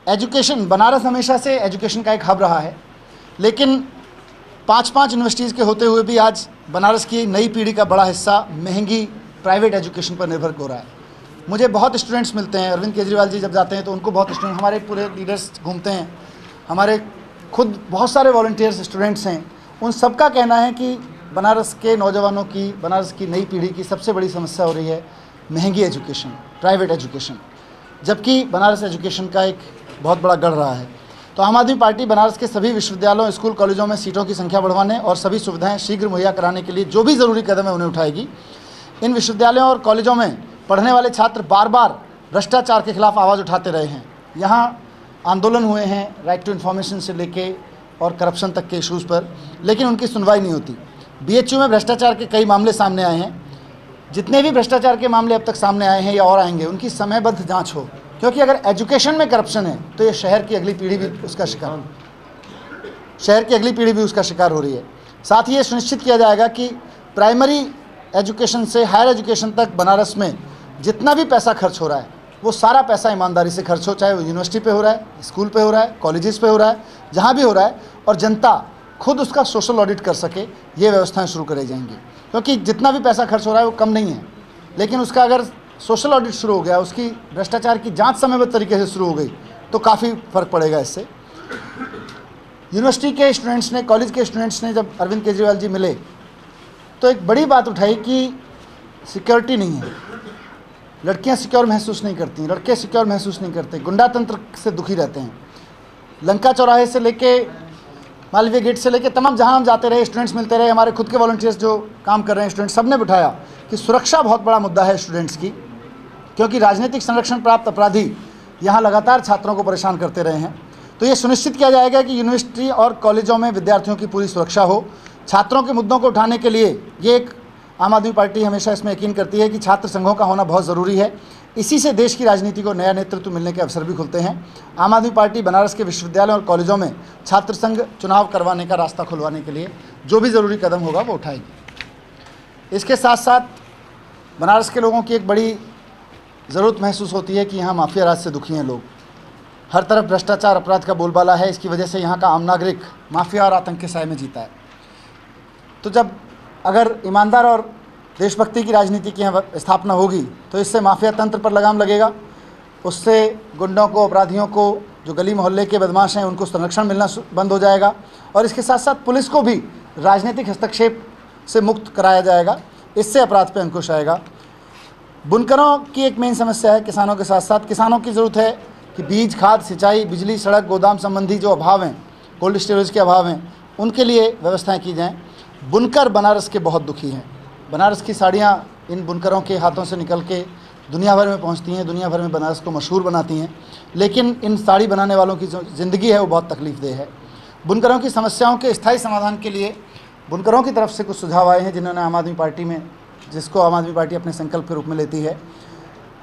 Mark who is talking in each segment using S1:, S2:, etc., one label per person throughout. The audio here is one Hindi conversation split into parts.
S1: एजुकेशन, बनारस हमेशा से एजुकेशन का एक हब रहा है, लेकिन 5-5 यूनिवर्सिटीज़ के होते हुए भी आज बनारस की नई पीढ़ी का बड़ा हिस्सा महंगी प्राइवेट एजुकेशन पर निर्भर हो रहा है। मुझे बहुत स्टूडेंट्स मिलते हैं, अरविंद केजरीवाल जी जब जाते हैं तो उनको बहुत स्टूडेंट, हमारे पूरे लीडर्स घूमते हैं, हमारे खुद बहुत सारे वॉलंटियर्स स्टूडेंट्स हैं, उन सबका कहना है कि बनारस के नौजवानों की, बनारस की नई पीढ़ी की सबसे बड़ी समस्या हो रही है महंगी एजुकेशन, प्राइवेट एजुकेशन, जबकि बनारस एजुकेशन का एक बहुत बड़ा गढ़ रहा है। तो आम आदमी पार्टी बनारस के सभी विश्वविद्यालयों, स्कूल, कॉलेजों में सीटों की संख्या बढ़वाने और सभी सुविधाएं शीघ्र मुहैया कराने के लिए जो भी ज़रूरी कदम है उन्हें उठाएगी। इन विश्वविद्यालयों और कॉलेजों में पढ़ने वाले छात्र बार बार भ्रष्टाचार के खिलाफ आवाज़ उठाते रहे हैं। यहाँ आंदोलन हुए हैं राइट टू इन्फॉर्मेशन से लेके और करप्शन तक के इशूज़ पर, लेकिन उनकी सुनवाई नहीं होती। BHU में भ्रष्टाचार के कई मामले सामने आए हैं। जितने भी भ्रष्टाचार के मामले अब तक सामने आए हैं या और आएंगे, उनकी समयबद्ध जांच हो, क्योंकि अगर एजुकेशन में करप्शन है तो ये शहर की अगली पीढ़ी भी उसका शिकार हो रही है। साथ ही ये सुनिश्चित किया जाएगा कि प्राइमरी एजुकेशन से हायर एजुकेशन तक बनारस में जितना भी पैसा खर्च हो रहा है वो सारा पैसा ईमानदारी से खर्च हो, चाहे वो यूनिवर्सिटी पे हो रहा है, स्कूल पे हो रहा है, कॉलेजेस पे हो रहा है, जहाँ भी हो रहा है, और जनता खुद उसका सोशल ऑडिट कर सके, ये व्यवस्थाएं शुरू कराई जाएंगी। क्योंकि जितना भी पैसा खर्च हो रहा है वो कम नहीं है, लेकिन उसका अगर सोशल ऑडिट शुरू हो गया, उसकी भ्रष्टाचार की जांच समयबद्ध तरीके से शुरू हो गई तो काफ़ी फ़र्क पड़ेगा इससे। यूनिवर्सिटी के स्टूडेंट्स ने, कॉलेज के स्टूडेंट्स ने जब अरविंद केजरीवाल जी मिले तो एक बड़ी बात उठाई कि सिक्योरिटी नहीं है, लड़कियां सिक्योर महसूस नहीं करती, लड़के सिक्योर महसूस नहीं करते, गुंडा तंत्र से दुखी रहते हैं। लंका चौराहे से लेके मालवीय गेट से लेके तमाम जहां हम जाते रहे, स्टूडेंट्स मिलते रहे, हमारे खुद के वॉलंटियर्स जो काम कर रहे हैं स्टूडेंट्स, सब ने बिठाया कि सुरक्षा बहुत बड़ा मुद्दा है स्टूडेंट्स की, क्योंकि राजनीतिक संरक्षण प्राप्त अपराधी यहाँ लगातार छात्रों को परेशान करते रहे हैं। तो ये सुनिश्चित किया जाएगा कि यूनिवर्सिटी और कॉलेजों में विद्यार्थियों की पूरी सुरक्षा हो। छात्रों के मुद्दों को उठाने के लिए ये एक आम आदमी पार्टी हमेशा इसमें यकीन करती है कि छात्र संघों का होना बहुत ज़रूरी है। इसी से देश की राजनीति को नया नेतृत्व मिलने के अवसर भी खुलते हैं। आम आदमी पार्टी बनारस के विश्वविद्यालयों और कॉलेजों में छात्र संघ चुनाव करवाने का रास्ता खुलवाने के लिए जो भी ज़रूरी कदम होगा वो उठाएगी। इसके साथ साथ बनारस के लोगों की एक बड़ी ज़रूरत महसूस होती है कि यहाँ माफिया राज से दुखी हैं लोग। हर तरफ भ्रष्टाचार, अपराध का बोलबाला है। इसकी वजह से यहाँ का आम नागरिक माफिया और आतंक के साए में जीता है। तो जब अगर ईमानदार और देशभक्ति की राजनीति की यहाँ स्थापना होगी तो इससे माफिया तंत्र पर लगाम लगेगा, उससे गुंडों को, अपराधियों को, जो गली मोहल्ले के बदमाश हैं, उनको संरक्षण मिलना बंद हो जाएगा, और इसके साथ साथ पुलिस को भी राजनीतिक हस्तक्षेप से मुक्त कराया जाएगा। इससे अपराध पे अंकुश आएगा। बुनकरों की एक मेन समस्या है, किसानों के साथ साथ किसानों की ज़रूरत है कि बीज, खाद, सिंचाई, बिजली, सड़क, गोदाम संबंधी जो अभाव हैं, कोल्ड स्टोरेज के अभाव हैं, उनके लिए व्यवस्थाएं की जाएं। बुनकर बनारस के बहुत दुखी हैं। बनारस की साड़ियाँ इन बुनकरों के हाथों से निकल के दुनिया भर में पहुँचती हैं, दुनिया भर में बनारस को मशहूर बनाती हैं, लेकिन इन साड़ी बनाने वालों की जो ज़िंदगी है वो बहुत तकलीफ़देह है। बुनकरों की समस्याओं के स्थायी समाधान के लिए बुनकरों की तरफ से कुछ सुझाव आए हैं जिन्होंने आम आदमी पार्टी में, जिसको आम आदमी पार्टी अपने संकल्प के रूप में लेती है।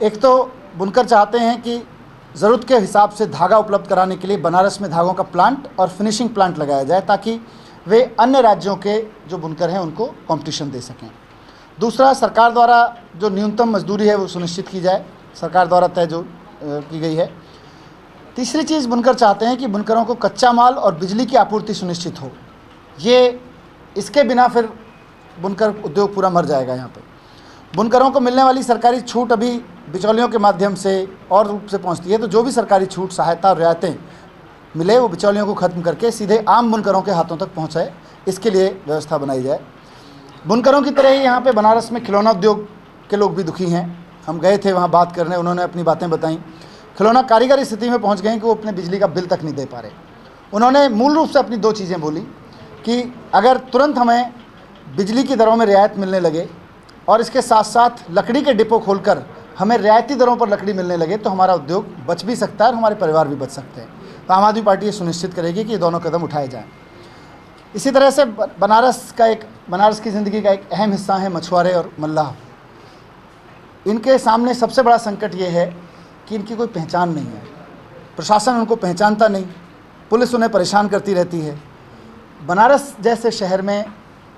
S1: एक तो बुनकर चाहते हैं कि ज़रूरत के हिसाब से धागा उपलब्ध कराने के लिए बनारस में धागों का प्लांट और फिनिशिंग प्लांट लगाया जाए, ताकि वे अन्य राज्यों के जो बुनकर हैं उनको कंपटीशन दे सकें। दूसरा, सरकार द्वारा जो न्यूनतम मजदूरी है वो सुनिश्चित की जाए, सरकार द्वारा तय जो की गई है। तीसरी चीज़, बुनकर चाहते हैं कि बुनकरों को कच्चा माल और बिजली की आपूर्ति सुनिश्चित हो। इसके बिना फिर बुनकर उद्योग पूरा मर जाएगा। यहाँ पे बुनकरों को मिलने वाली सरकारी छूट अभी बिचौलियों के माध्यम से और रूप से पहुँचती है, तो जो भी सरकारी छूट, सहायता और रियायतें मिले वो बिचौलियों को ख़त्म करके सीधे आम बुनकरों के हाथों तक पहुँचाए, इसके लिए व्यवस्था बनाई जाए। बुनकरों की तरह ही यहाँ पे बनारस में खिलौना उद्योग के लोग भी दुखी हैं। हम गए थे वहाँ बात करने, उन्होंने अपनी बातें बताईं। खिलौना कारीगर इस स्थिति में पहुँच गए हैं कि वो अपने बिजली का बिल तक नहीं दे पा रहे। उन्होंने मूल रूप से अपनी दो चीज़ें बोली कि अगर तुरंत हमें बिजली की दरों में रियायत मिलने लगे और इसके साथ साथ लकड़ी के डिपो खोलकर हमें रियायती दरों पर लकड़ी मिलने लगे तो हमारा उद्योग बच भी सकता है और हमारे परिवार भी बच सकते हैं। तो आम आदमी पार्टी ये सुनिश्चित करेगी कि ये दोनों कदम उठाए जाएं। इसी तरह से बनारस की ज़िंदगी का एक अहम हिस्सा है मछुआरे और मल्लाह। इनके सामने सबसे बड़ा संकट ये है कि इनकी कोई पहचान नहीं है, प्रशासन उनको पहचानता नहीं, पुलिस उन्हें परेशान करती रहती है। बनारस जैसे शहर में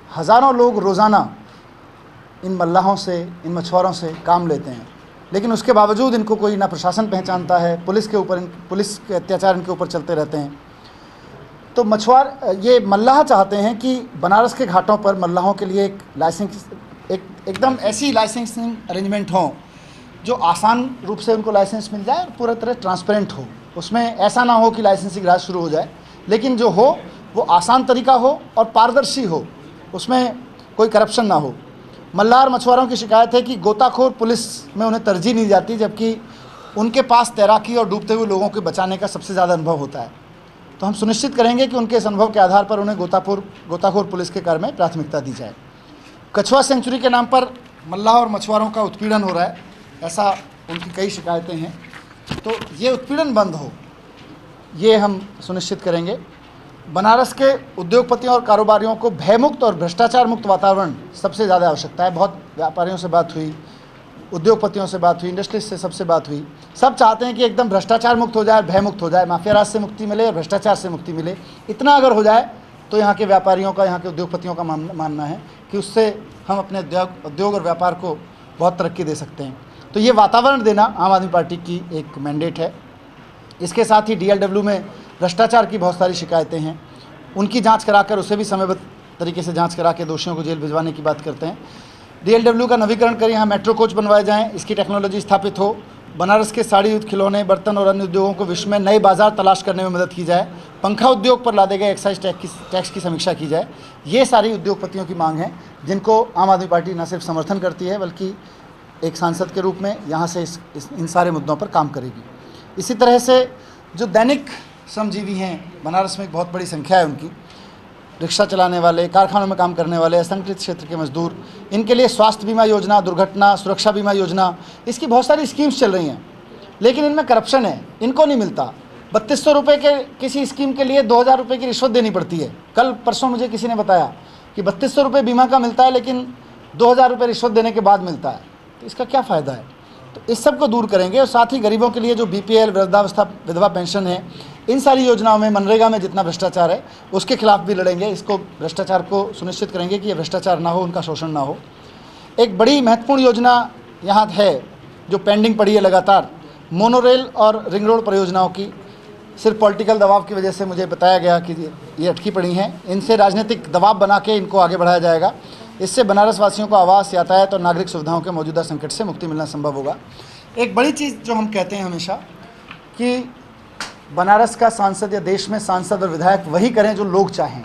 S1: हज़ारों लोग रोज़ाना इन मल्लाहों से, इन मछुआरों से काम लेते हैं। लेकिन उसके बावजूद इनको कोई ना प्रशासन पहचानता है, पुलिस के अत्याचार इनके ऊपर चलते रहते हैं। तो मछुआर ये मल्लाह चाहते हैं कि बनारस के घाटों पर मल्लाहों के लिए एकदम ऐसी लाइसेंसिंग अरेंजमेंट हो जो आसान रूप से उनको लाइसेंस मिल जाए और पूरा तरह ट्रांसपेरेंट हो। उसमें ऐसा ना हो कि लाइसेंसिंग राज शुरू हो जाए, लेकिन जो हो वो आसान तरीका हो और पारदर्शी हो, उसमें कोई करप्शन ना हो। मल्लाह और मछुआरों की शिकायत है कि गोताखोर पुलिस में उन्हें तरजीह नहीं जाती, जबकि उनके पास तैराकी और डूबते हुए लोगों को बचाने का सबसे ज़्यादा अनुभव होता है। तो हम सुनिश्चित करेंगे कि उनके इस अनुभव के आधार पर उन्हें गोताखोर पुलिस के कार्य में प्राथमिकता दी जाए। कछुआ सेंचुरी के नाम पर मल्लाह और मछुआरों का उत्पीड़न हो रहा है, ऐसा उनकी कई शिकायतें हैं। तो ये उत्पीड़न बंद हो, ये हम सुनिश्चित करेंगे। बनारस के उद्योगपतियों और कारोबारियों को भयमुक्त और भ्रष्टाचार मुक्त वातावरण सबसे ज़्यादा आवश्यकता है। बहुत व्यापारियों से बात हुई, उद्योगपतियों से बात हुई, इंडस्ट्रीज से सबसे बात हुई। सब चाहते हैं कि एकदम भ्रष्टाचार मुक्त हो जाए, भयमुक्त हो जाए, माफिया राज से मुक्ति मिले और भ्रष्टाचार से मुक्ति मिले। इतना अगर हो जाए तो यहाँ के व्यापारियों का, यहाँ के उद्योगपतियों का मानना है कि उससे हम अपने उद्योग और व्यापार को बहुत तरक्की दे सकते हैं। तो ये वातावरण देना आम आदमी पार्टी की एक मैंडेट है। इसके साथ ही DLW में भ्रष्टाचार की बहुत सारी शिकायतें हैं, उनकी जांच कराकर उसे भी समयबद्ध तरीके से जांच करा के दोषियों को जेल भिजवाने की बात करते हैं। DLW का नवीकरण कर यहाँ मेट्रो कोच बनवाए जाएं, इसकी टेक्नोलॉजी स्थापित हो। बनारस के साड़ी, खिलौने, बर्तन और अन्य उद्योगों को विश्व में नए बाजार तलाश करने में मदद की जाए। पंखा उद्योग पर लादे गए एक्साइज टैक्स की समीक्षा की जाए। ये सारी उद्योगपतियों की मांग है जिनको आम आदमी पार्टी न सिर्फ समर्थन करती है बल्कि एक सांसद के रूप में यहाँ से इन सारे मुद्दों पर काम करेगी। इसी तरह से जो दैनिक श्रमजीवी हैं, बनारस में एक बहुत बड़ी संख्या है उनकी, रिक्शा चलाने वाले, कारखानों में काम करने वाले, असंगठित क्षेत्र के मजदूर, इनके लिए स्वास्थ्य बीमा योजना, दुर्घटना सुरक्षा बीमा योजना, इसकी बहुत सारी स्कीम्स चल रही हैं, लेकिन इनमें करप्शन है, इनको नहीं मिलता। 3200 रुपये के किसी स्कीम के लिए 2000 रुपये की रिश्वत देनी पड़ती है। कल परसों मुझे किसी ने बताया कि 3200 रुपये बीमा का मिलता है, लेकिन 2000 रुपये रिश्वत देने के बाद मिलता है। तो इसका क्या फ़ायदा है? तो इस सब को दूर करेंगे। और साथ ही गरीबों के लिए जो BPL, वृद्धावस्था, विधवा पेंशन है, इन सारी योजनाओं में, मनरेगा में जितना भ्रष्टाचार है उसके खिलाफ भी लड़ेंगे। इसको भ्रष्टाचार को सुनिश्चित करेंगे कि ये भ्रष्टाचार ना हो, उनका शोषण ना हो। एक बड़ी महत्वपूर्ण योजना यहाँ है जो पेंडिंग पड़ी है लगातार, मोनोरेल और रिंग रोड परियोजनाओं की। सिर्फ पॉलिटिकल दबाव की वजह से मुझे बताया गया कि ये अटकी पड़ी हैं। इनसे राजनीतिक दबाव बना के इनको आगे बढ़ाया जाएगा। इससे बनारस वासियों को आवास, यातायात और नागरिक सुविधाओं के मौजूदा संकट से मुक्ति मिलना संभव होगा। एक बड़ी चीज़ जो हम कहते हैं हमेशा कि बनारस का सांसद या देश में सांसद और विधायक वही करें जो लोग चाहें।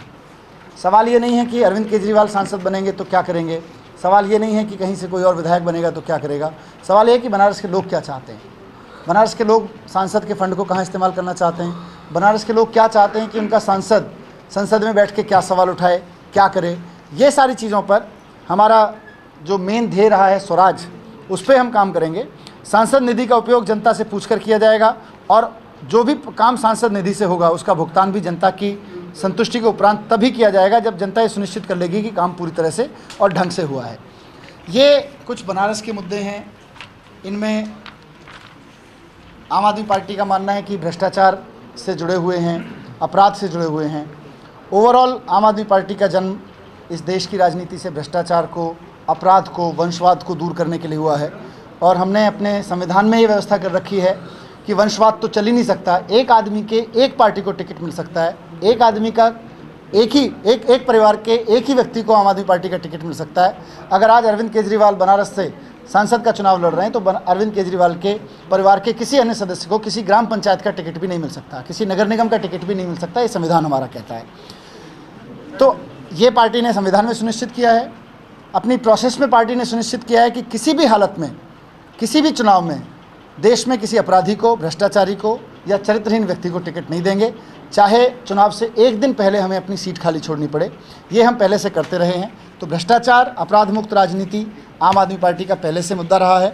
S1: सवाल ये नहीं है कि अरविंद केजरीवाल सांसद बनेंगे तो क्या करेंगे, सवाल ये नहीं है कि कहीं से कोई और विधायक बनेगा तो क्या करेगा। सवाल ये है कि बनारस के लोग क्या चाहते हैं, बनारस के लोग सांसद के फंड को कहाँ इस्तेमाल करना चाहते हैं, बनारस के लोग क्या चाहते हैं कि उनका सांसद संसद में बैठ के क्या सवाल उठाए, क्या करे। ये सारी चीज़ों पर हमारा जो मेन ध्येय रहा है स्वराज, उस पर हम काम करेंगे। सांसद निधि का उपयोग जनता से पूछकर किया जाएगा और जो भी काम सांसद निधि से होगा उसका भुगतान भी जनता की संतुष्टि के उपरांत तभी किया जाएगा जब जनता ये सुनिश्चित कर लेगी कि काम पूरी तरह से और ढंग से हुआ है। ये कुछ बनारस के मुद्दे हैं। इनमें आम आदमी पार्टी का मानना है कि भ्रष्टाचार से जुड़े हुए हैं, अपराध से जुड़े हुए हैं। ओवरऑल आम आदमी पार्टी का जन्म इस देश की राजनीति से भ्रष्टाचार को, अपराध को, वंशवाद को दूर करने के लिए हुआ है। और हमने अपने संविधान में ये व्यवस्था कर रखी है कि वंशवाद तो चल ही नहीं सकता। एक आदमी के एक पार्टी को टिकट मिल सकता है, एक आदमी का एक परिवार के एक ही व्यक्ति को आम आदमी पार्टी का टिकट मिल सकता है। अगर आज अरविंद केजरीवाल बनारस से सांसद का चुनाव लड़ रहे हैं तो अरविंद केजरीवाल के परिवार के किसी अन्य सदस्य को किसी ग्राम पंचायत का टिकट भी नहीं मिल सकता, किसी नगर निगम का टिकट भी नहीं मिल सकता। ये संविधान हमारा कहता है। तो ये पार्टी ने संविधान में सुनिश्चित किया है। अपनी प्रोसेस में पार्टी ने सुनिश्चित किया है कि किसी भी हालत में, किसी भी चुनाव में देश में किसी अपराधी को, भ्रष्टाचारी को या चरित्रहीन व्यक्ति को टिकट नहीं देंगे, चाहे चुनाव से एक दिन पहले हमें अपनी सीट खाली छोड़नी पड़े। ये हम पहले से करते रहे हैं। तो भ्रष्टाचार, अपराध मुक्त राजनीति आम आदमी पार्टी का पहले से मुद्दा रहा है।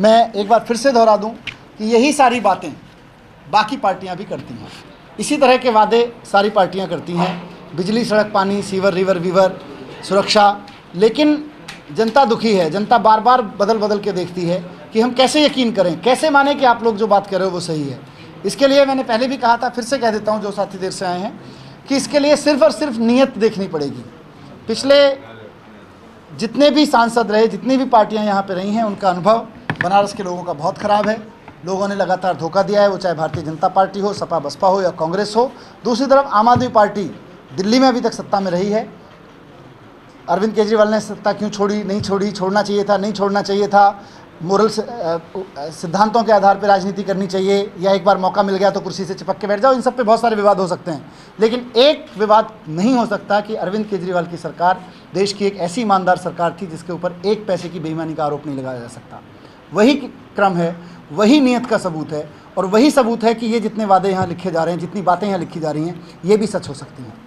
S1: मैं एक बार फिर से दोहरा दूं कि यही सारी बातें बाकी पार्टियां भी करती हैं। इसी तरह के वादे सारी पार्टियां करती हैं, बिजली, सड़क, पानी, सीवर, रिवर, वीवर, सुरक्षा। लेकिन जनता दुखी है। जनता बार बार बदल के देखती है कि हम कैसे यकीन करें, कैसे माने कि आप लोग जो बात कर रहे हो वो सही है। इसके लिए मैंने पहले भी कहा था, फिर से कह देता हूं जो साथी देर से आए हैं, कि इसके लिए सिर्फ और सिर्फ नीयत देखनी पड़ेगी। पिछले जितने भी सांसद रहे, जितनी भी पार्टियां यहाँ पे रही हैं, उनका अनुभव बनारस के लोगों का बहुत ख़राब है। लोगों ने लगातार धोखा दिया है, वो चाहे भारतीय जनता पार्टी हो, सपा बसपा हो या कांग्रेस हो। दूसरी तरफ आम आदमी पार्टी दिल्ली में अभी तक सत्ता में रही है। अरविंद केजरीवाल ने सत्ता क्यों छोड़ी, नहीं छोड़ी, छोड़ना चाहिए था, नहीं छोड़ना चाहिए था, मोरल सिद्धांतों के आधार पर राजनीति करनी चाहिए, या एक बार मौका मिल गया तो कुर्सी से चिपक के बैठ जाओ। इन सब पे बहुत सारे विवाद हो सकते हैं, लेकिन एक विवाद नहीं हो सकता कि अरविंद केजरीवाल की सरकार देश की एक ऐसी ईमानदार सरकार थी जिसके ऊपर एक पैसे की बेईमानी का आरोप नहीं लगाया जा सकता। वही क्रम है, वही नियत का सबूत है, और वही सबूत है कि ये जितने वादे यहाँ लिखे जा रहे हैं, जितनी बातें यहाँ लिखी जा रही हैं, ये भी सच हो सकती हैं।